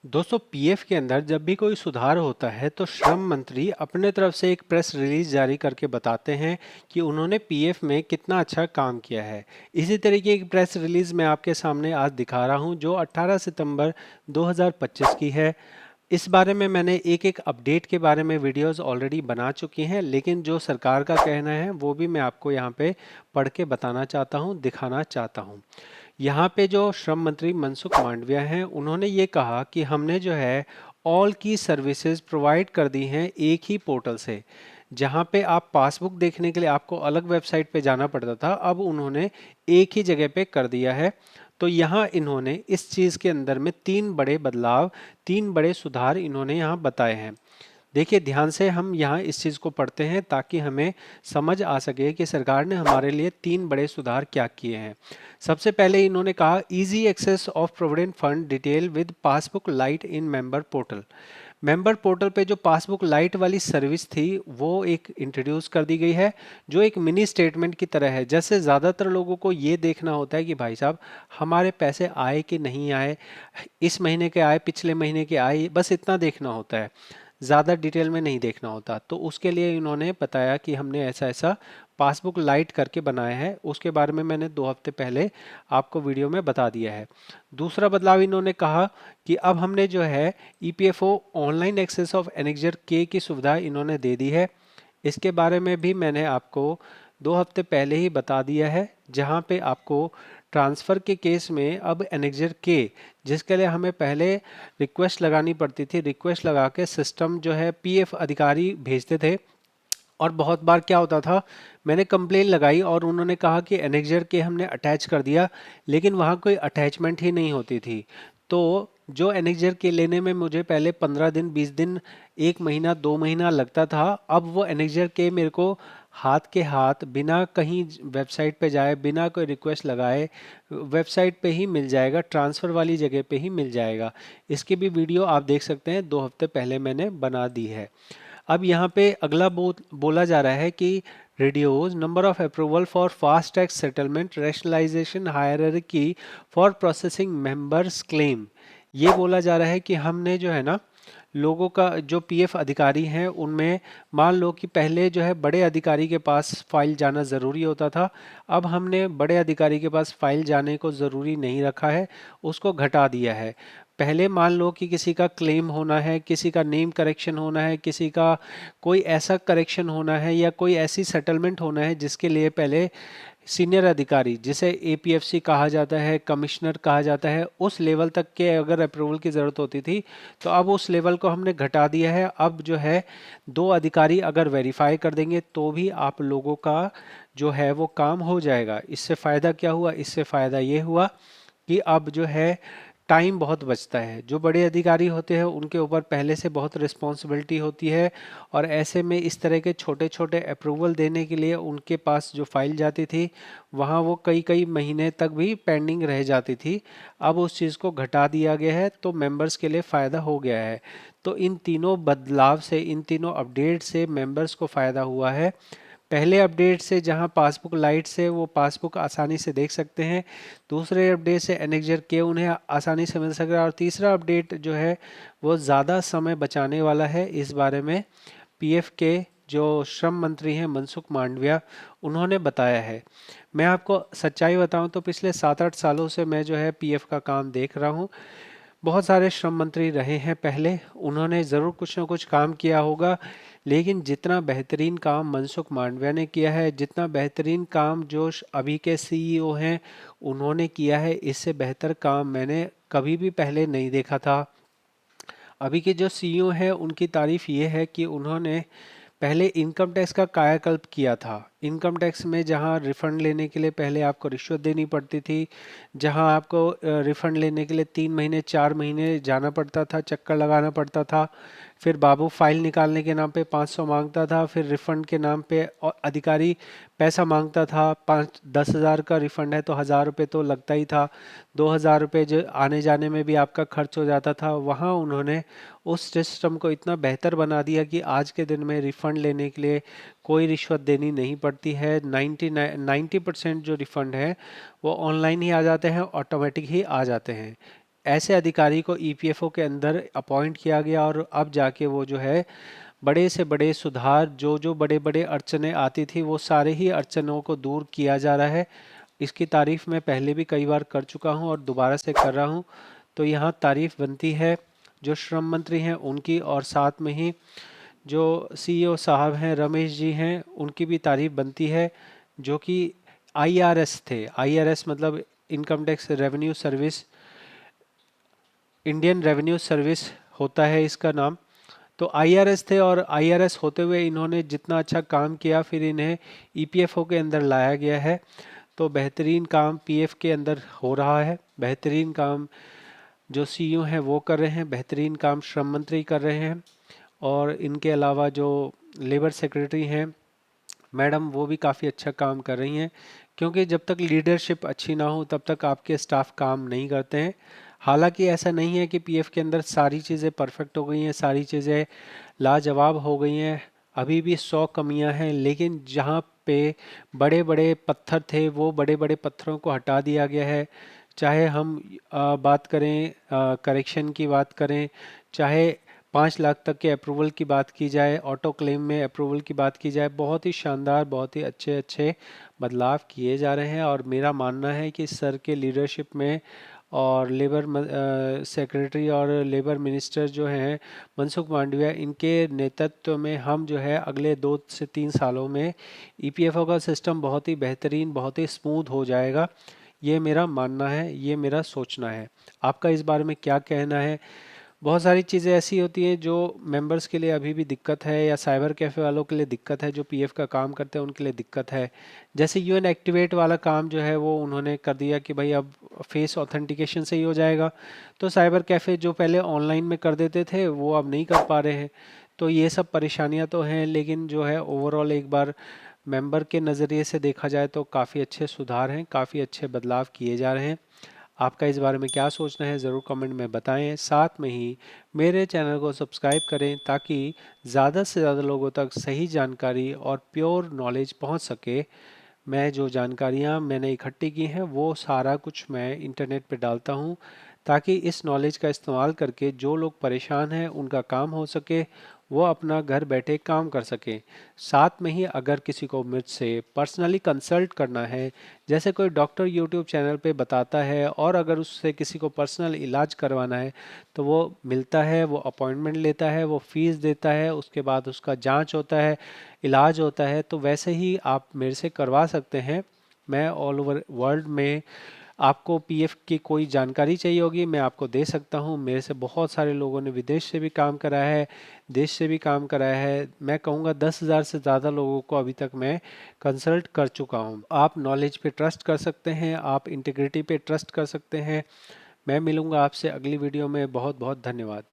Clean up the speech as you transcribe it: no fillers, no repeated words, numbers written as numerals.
दोस्तों पीएफ के अंदर जब भी कोई सुधार होता है तो श्रम मंत्री अपने तरफ से एक प्रेस रिलीज जारी करके बताते हैं कि उन्होंने पीएफ में कितना अच्छा काम किया है। इसी तरीके की प्रेस रिलीज मैं आपके सामने आज दिखा रहा हूं जो 18 सितंबर 2025 की है। इस बारे में मैंने एक एक अपडेट के बारे में वीडियोस ऑलरेडी बना चुकी हैं, लेकिन जो सरकार का कहना है वो भी मैं आपको यहाँ पे पढ़ के बताना चाहता हूँ, दिखाना चाहता हूँ। यहाँ पे जो श्रम मंत्री मनसुख मांडविया हैं उन्होंने ये कहा कि हमने जो है ऑल की सर्विसेज प्रोवाइड कर दी हैं एक ही पोर्टल से। जहाँ पे आप पासबुक देखने के लिए आपको अलग वेबसाइट पे जाना पड़ता था, अब उन्होंने एक ही जगह पे कर दिया है। तो यहाँ इन्होंने इस चीज़ के अंदर में तीन बड़े बदलाव, तीन बड़े सुधार इन्होंने यहाँ बताए हैं। देखिए ध्यान से हम यहाँ इस चीज़ को पढ़ते हैं ताकि हमें समझ आ सके कि सरकार ने हमारे लिए तीन बड़े सुधार क्या किए हैं। सबसे पहले इन्होंने कहा easy access of provident fund detail with passbook light in member portal. Member portal पे जो पासबुक लाइट वाली सर्विस थी वो एक इंट्रोड्यूस कर दी गई है, जो एक मिनी स्टेटमेंट की तरह है। जैसे ज़्यादातर लोगों को ये देखना होता है कि भाई साहब हमारे पैसे आए कि नहीं आए, इस महीने के आए, पिछले महीने के आए, बस इतना देखना होता है, ज़्यादा डिटेल में नहीं देखना होता। तो उसके लिए इन्होंने बताया कि हमने ऐसा ऐसा पासबुक लाइट करके बनाया है। उसके बारे में मैंने 2 हफ्ते पहले आपको वीडियो में बता दिया है। दूसरा बदलाव इन्होंने कहा कि अब हमने जो है EPFO online access of annexure के की सुविधा इन्होंने दे दी है। इसके बारे में भी मैंने आपको 2 हफ्ते पहले ही बता दिया है, जहां पे आपको ट्रांसफ़र के केस में अब एनेक्जर के, जिसके लिए हमें पहले रिक्वेस्ट लगानी पड़ती थी, रिक्वेस्ट लगा के सिस्टम जो है पीएफ अधिकारी भेजते थे। और बहुत बार क्या होता था, मैंने कंप्लेन लगाई और उन्होंने कहा कि एनेक्जर के हमने अटैच कर दिया, लेकिन वहाँ कोई अटैचमेंट ही नहीं होती थी। तो जो एनेक्जर के लेने में मुझे पहले 15 दिन, 20 दिन, 1 महीना, 2 महीना लगता था, अब वो एनेक्जर के मेरे को हाथ के हाथ बिना कहीं वेबसाइट पे जाए, बिना कोई रिक्वेस्ट लगाए वेबसाइट पे ही मिल जाएगा, ट्रांसफ़र वाली जगह पे ही मिल जाएगा। इसकी भी वीडियो आप देख सकते हैं, 2 हफ्ते पहले मैंने बना दी है। अब यहाँ पे अगला बोला जा रहा है कि reduce number of approval for fast tax settlement rationalization hierarchy for processing members claim। ये बोला जा रहा है कि हमने जो है ना लोगों का जो पीएफ अधिकारी हैं उनमें, मान लो कि पहले जो है बड़े अधिकारी के पास फाइल जाना ज़रूरी होता था, अब हमने बड़े अधिकारी के पास फाइल जाने को ज़रूरी नहीं रखा है, उसको घटा दिया है। पहले मान लो कि किसी का क्लेम होना है, किसी का नेम करेक्शन होना है, किसी का कोई ऐसा करेक्शन होना है या कोई ऐसी सेटलमेंट होना है जिसके लिए पहले सीनियर अधिकारी, जिसे एपीएफसी कहा जाता है, कमिश्नर कहा जाता है, उस लेवल तक के अगर अप्रूवल की ज़रूरत होती थी, तो अब उस लेवल को हमने घटा दिया है। अब जो है 2 अधिकारी अगर वेरीफाई कर देंगे तो भी आप लोगों का जो है वो काम हो जाएगा। इससे फ़ायदा क्या हुआ? इससे फ़ायदा ये हुआ कि अब जो है टाइम बहुत बचता है। जो बड़े अधिकारी होते हैं उनके ऊपर पहले से बहुत रिस्पॉन्सिबिलिटी होती है, और ऐसे में इस तरह के छोटे छोटे अप्रूवल देने के लिए उनके पास जो फाइल जाती थी वहाँ वो कई कई महीने तक भी पेंडिंग रह जाती थी। अब उस चीज़ को घटा दिया गया है, तो मेंबर्स के लिए फ़ायदा हो गया है। तो इन तीनों बदलाव से, इन तीनों अपडेट से मेंबर्स को फ़ायदा हुआ है। पहले अपडेट से जहां पासबुक लाइट से वो पासबुक आसानी से देख सकते हैं, दूसरे अपडेट से एनेक्जर के उन्हें आसानी से मिल सकेगा, और तीसरा अपडेट जो है वो ज़्यादा समय बचाने वाला है। इस बारे में पीएफ के जो श्रम मंत्री हैं मनसुख मांडविया, उन्होंने बताया है। मैं आपको सच्चाई बताऊं तो पिछले 7-8 सालों से मैं जो है पीएफ का काम देख रहा हूं। बहुत सारे श्रम मंत्री रहे हैं पहले, उन्होंने ज़रूर कुछ ना कुछ काम किया होगा, लेकिन जितना बेहतरीन काम मनसुख मांडविया ने किया है, जितना बेहतरीन काम जो अभी के सीईओ हैं उन्होंने किया है, इससे बेहतर काम मैंने कभी भी पहले नहीं देखा था। अभी के जो सीईओ हैं उनकी तारीफ ये है कि उन्होंने पहले इनकम टैक्स का कायाकल्प किया था। इनकम टैक्स में जहां रिफंड लेने के लिए पहले आपको रिश्वत देनी पड़ती थी, जहां आपको रिफंड लेने के लिए 3 महीने 4 महीने जाना पड़ता था, चक्कर लगाना पड़ता था, फिर बाबू फाइल निकालने के नाम पे 500 मांगता था, फिर रिफंड के नाम पे अधिकारी पैसा मांगता था, 5-10 हज़ार का रिफंड है तो 1,000 रुपये तो लगता ही था, 2,000 रुपये जो आने जाने में भी आपका खर्च हो जाता था। वहाँ उन्होंने उस सिस्टम को इतना बेहतर बना दिया कि आज के दिन में रिफंड लेने के लिए कोई रिश्वत देनी नहीं पड़ती है। 90% जो रिफंड है वो ऑनलाइन ही आ जाते हैं, ऑटोमेटिक ही आ जाते हैं। ऐसे अधिकारी को ईपीएफओ के अंदर अपॉइंट किया गया और अब जाके वो जो है बड़े से बड़े सुधार, जो जो बड़े बड़े अड़चने आती थी वो सारे ही अड़चनों को दूर किया जा रहा है। इसकी तारीफ मैं पहले भी कई बार कर चुका हूं और दोबारा से कर रहा हूं। तो यहाँ तारीफ बनती है जो श्रम मंत्री हैं उनकी, और साथ में ही जो सीईओ साहब हैं रमेश जी हैं उनकी भी तारीफ बनती है, जो कि आईआरएस थे। आईआरएस मतलब income tax revenue service, Indian revenue service होता है इसका नाम। तो आईआरएस थे और आईआरएस होते हुए इन्होंने जितना अच्छा काम किया, फिर इन्हें ईपीएफओ के अंदर लाया गया है। तो बेहतरीन काम पीएफ के अंदर हो रहा है, बेहतरीन काम जो सीईओ हैं वो कर रहे हैं, बेहतरीन काम श्रम मंत्री कर रहे हैं। और इनके अलावा जो लेबर सेक्रेटरी हैं मैडम, वो भी काफ़ी अच्छा काम कर रही हैं, क्योंकि जब तक लीडरशिप अच्छी ना हो तब तक आपके स्टाफ काम नहीं करते हैं। हालांकि ऐसा नहीं है कि पीएफ के अंदर सारी चीज़ें परफेक्ट हो गई हैं, सारी चीज़ें लाजवाब हो गई हैं। अभी भी 100 कमियां हैं, लेकिन जहाँ पे बड़े बड़े पत्थर थे वो बड़े बड़े पत्थरों को हटा दिया गया है। चाहे हम बात करें करेक्शन की बात करें, चाहे 5 लाख तक के अप्रूवल की बात की जाए, ऑटो क्लेम में अप्रूवल की बात की जाए, बहुत ही शानदार, बहुत ही अच्छे अच्छे बदलाव किए जा रहे हैं। और मेरा मानना है कि सर के लीडरशिप में और लेबर सेक्रेटरी और लेबर मिनिस्टर जो हैं मनसुख मांडविया, इनके नेतृत्व में हम जो है अगले 2 से 3 सालों में ईपीएफओ का सिस्टम बहुत ही बेहतरीन, बहुत ही स्मूथ हो जाएगा। ये मेरा मानना है, ये मेरा सोचना है। आपका इस बारे में क्या कहना है? बहुत सारी चीज़ें ऐसी होती हैं जो मेंबर्स के लिए अभी भी दिक्कत है, या साइबर कैफ़े वालों के लिए दिक्कत है, जो पीएफ का काम करते हैं उनके लिए दिक्कत है। जैसे यूएन एक्टिवेट वाला काम जो है वो उन्होंने कर दिया कि भाई अब फेस ऑथेंटिकेशन से ही हो जाएगा। तो साइबर कैफ़े जो पहले ऑनलाइन में कर देते थे वो अब नहीं कर पा रहे हैं। तो ये सब परेशानियां तो हैं, लेकिन जो है ओवरऑल एक बार मेंबर के नज़रिए से देखा जाए तो काफ़ी अच्छे सुधार हैं, काफ़ी अच्छे बदलाव किए जा रहे हैं। आपका इस बारे में क्या सोचना है ज़रूर कमेंट में बताएं। साथ में ही मेरे चैनल को सब्सक्राइब करें ताकि ज़्यादा से ज़्यादा लोगों तक सही जानकारी और प्योर नॉलेज पहुंच सके। मैं जो जानकारियां मैंने इकट्ठी की हैं वो सारा कुछ मैं इंटरनेट पे डालता हूं, ताकि इस नॉलेज का इस्तेमाल करके जो लोग परेशान हैं उनका काम हो सके, वो अपना घर बैठे काम कर सकें। साथ में ही अगर किसी को मुझसे पर्सनली कंसल्ट करना है, जैसे कोई डॉक्टर यूट्यूब चैनल पे बताता है, और अगर उससे किसी को पर्सनल इलाज करवाना है तो वो मिलता है, वो अपॉइंटमेंट लेता है, वो फीस देता है, उसके बाद उसका जांच होता है, इलाज होता है। तो वैसे ही आप मेरे से करवा सकते हैं। मैं ऑल ओवर वर्ल्ड में, आपको पीएफ की कोई जानकारी चाहिए होगी मैं आपको दे सकता हूँ। मेरे से बहुत सारे लोगों ने विदेश से भी काम कराया है, देश से भी काम कराया है। मैं कहूँगा 10,000 से ज़्यादा लोगों को अभी तक मैं कंसल्ट कर चुका हूँ। आप नॉलेज पे ट्रस्ट कर सकते हैं, आप इंटीग्रिटी पे ट्रस्ट कर सकते हैं। मैं मिलूँगा आपसे अगली वीडियो में। बहुत बहुत धन्यवाद।